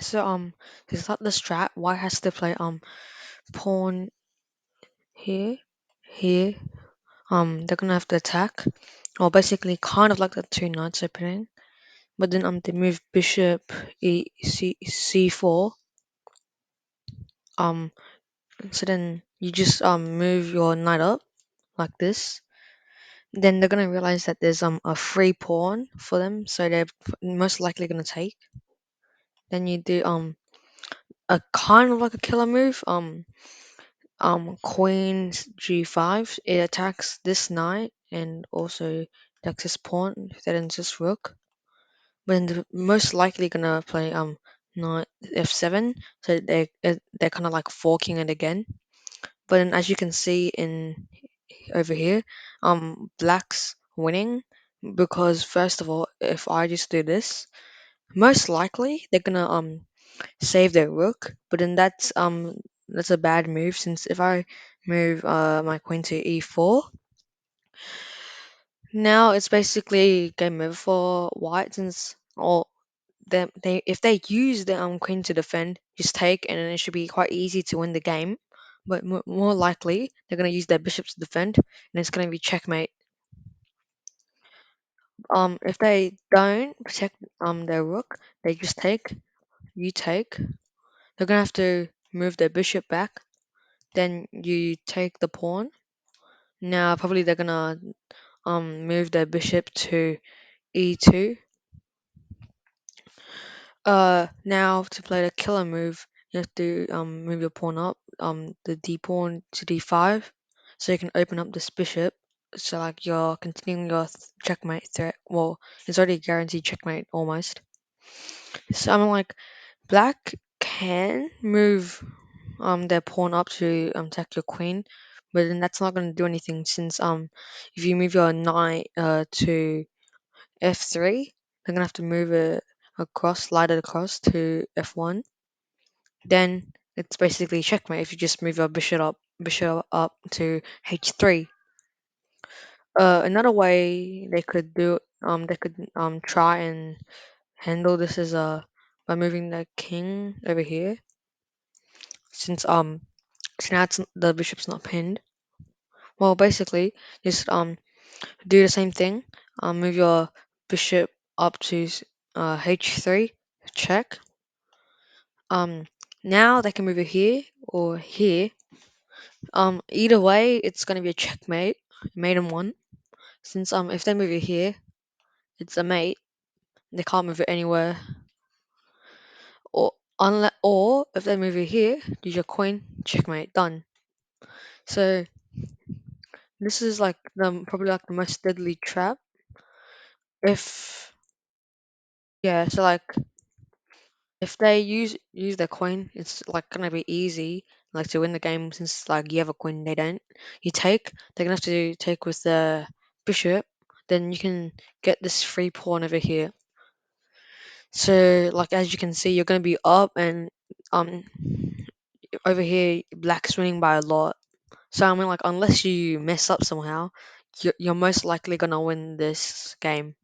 So to start the strat, white has to play pawn here, here. They're gonna have to attack, or basically kind of like the two knights opening. But then they move bishop c4. Um, so then you just move your knight up like this. Then they're gonna realize that there's a free pawn for them, so they're most likely gonna take. Then you do a kind of like a killer move. Queen g5. It attacks this knight and also attacks this pawn. If that ends this rook, but then they're most likely gonna play knight f7. So they're kind of like forking it again. But then as you can see in over here, black's winning because first of all, if I just do this, most likely they're gonna save their rook, but then that's a bad move since if I move my queen to e4, now it's basically game over for white since all they if they use the queen to defend, just take and then it should be quite easy to win the game. But more likely they're gonna use their bishops to defend and it's gonna be checkmate. If they don't protect their rook, they just take, you take. They're gonna have to move their bishop back. Then you take the pawn. Now probably they're gonna move their bishop to e2. Now to play the killer move, you have to move your pawn up, the d pawn to d5, so you can open up this bishop. So like you're continuing your checkmate threat. Well, it's already guaranteed checkmate almost. So I'm like, black can move their pawn up to attack your queen, but then that's not going to do anything since if you move your knight to f3, they're gonna have to move it across, slide it across to f1. Then it's basically checkmate if you just move your bishop up to h3. Another way they could try and handle this is by moving the king over here since so now the bishop's not pinned. Well, basically, just do the same thing. Move your bishop up to h3, check. Um, Now they can move it here or here. Either way, it's gonna be a checkmate, mate and one. Since if they move it here, it's a mate. They can't move it anywhere. Or if they move it here, use your queen, checkmate, done. So this is like the probably like the most deadly trap. If yeah, so like if they use their queen, it's like gonna be easy like to win the game since like you have a queen, they don't. You take, they're gonna have to take with the bishop, then you can get this free pawn over here. So like as you can see, you're gonna be up and um over here black's winning by a lot. So I mean like unless you mess up somehow, you're most likely gonna win this game.